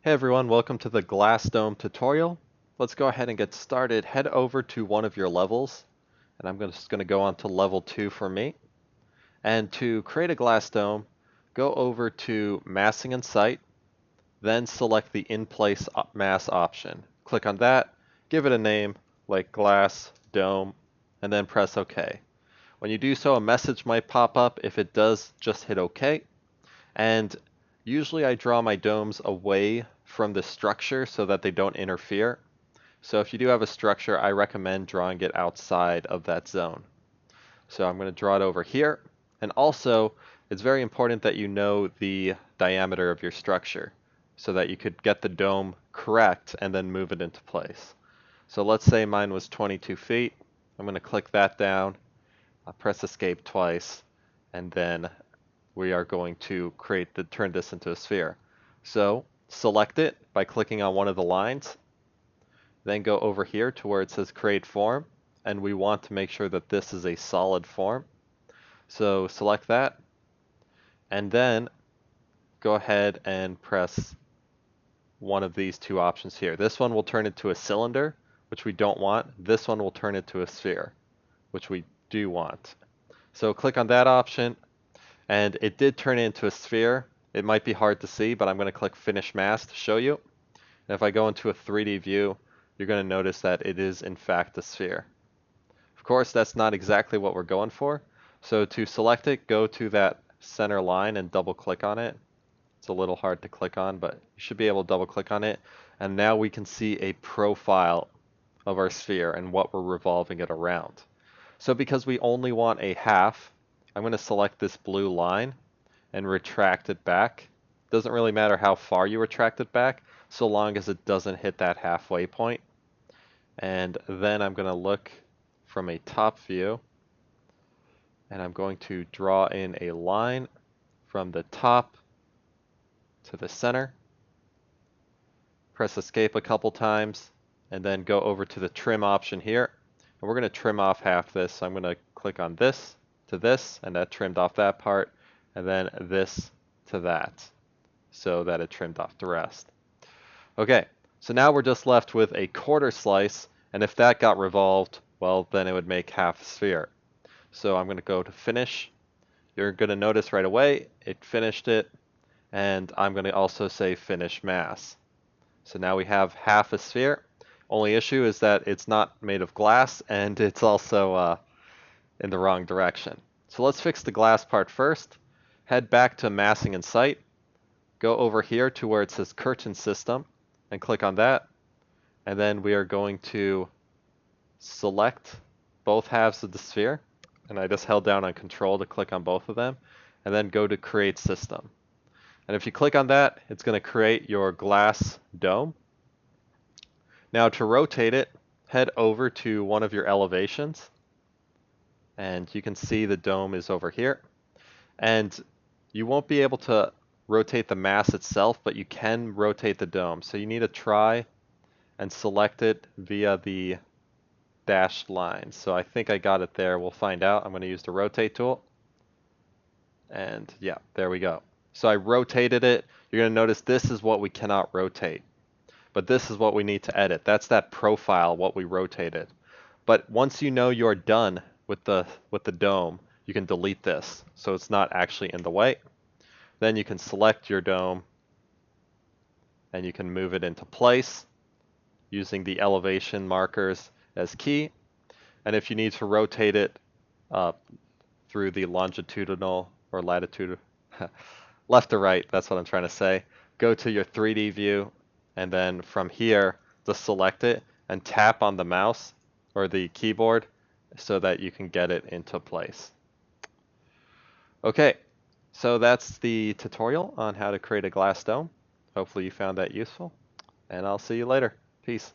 Hey everyone, welcome to the Glass Dome tutorial. Let's go ahead and get started. Head over to one of your levels, and I'm just going to go on to level 2 for me. And to create a glass dome, go over to Massing and Site, then select the In Place Mass option. Click on that, give it a name like Glass Dome, and then press OK. When you do so, a message might pop up. If it does, just hit OK. And usually I draw my domes away from the structure so that they don't interfere. So if you do have a structure, I recommend drawing it outside of that zone. So I'm going to draw it over here. And also, it's very important that you know the diameter of your structure so that you could get the dome correct and then move it into place. So let's say mine was 22 feet. I'm going to click that down. I'll press escape twice, and then we are going to turn this into a sphere. So select it by clicking on one of the lines, then go over here to where it says create form, and we want to make sure that this is a solid form. So select that, and then go ahead and press one of these two options here. This one will turn into a cylinder, which we don't want. This one will turn into a sphere, which we do want. So click on that option, and it did turn into a sphere. It might be hard to see, but I'm going to click Finish Mass to show you. And if I go into a 3D view, you're going to notice that it is in fact a sphere. Of course, that's not exactly what we're going for. So to select it, go to that center line and double click on it. It's a little hard to click on, but you should be able to double click on it. And now we can see a profile of our sphere and what we're revolving it around. So because we only want a half, I'm going to select this blue line and retract it back. Doesn't really matter how far you retract it back, so long as it doesn't hit that halfway point. And then I'm going to look from a top view, and I'm going to draw in a line from the top to the center. Press escape a couple times, and then go over to the trim option here. And we're going to trim off half this, so I'm going to click on this to this, and that trimmed off that part, and then this to that, so that it trimmed off the rest. Okay, so now we're just left with a quarter slice, and if that got revolved, well, then it would make half a sphere. So I'm going to go to Finish. You're going to notice right away it finished it, and I'm going to also say Finish Mass. So now we have half a sphere. Only issue is that it's not made of glass, and it's also in the wrong direction. So let's fix the glass part first. Head back to Massing and Site. Go over here to where it says Curtain System and click on that. And then we are going to select both halves of the sphere. And I just held down on Control to click on both of them. And then go to Create System. And if you click on that, it's going to create your glass dome. Now to rotate it, head over to one of your elevations. And you can see the dome is over here. And you won't be able to rotate the mass itself, but you can rotate the dome. So you need to try and select it via the dashed lines. So I think I got it there. We'll find out. I'm going to use the rotate tool. And yeah, there we go. So I rotated it. You're going to notice this is what we cannot rotate. But this is what we need to edit. That's that profile, what we rotated. But once you know you're done with the dome, you can delete this, so it's not actually in the way. Then you can select your dome, and you can move it into place using the elevation markers as key. And if you need to rotate it through the longitudinal or latitude, left to right, that's what I'm trying to say, go to your 3D view, and then from here, just select it and tap on the mouse or the keyboard so that you can get it into place. Okay, so that's the tutorial on how to create a glass dome. Hopefully you found that useful, and I'll see you later. Peace.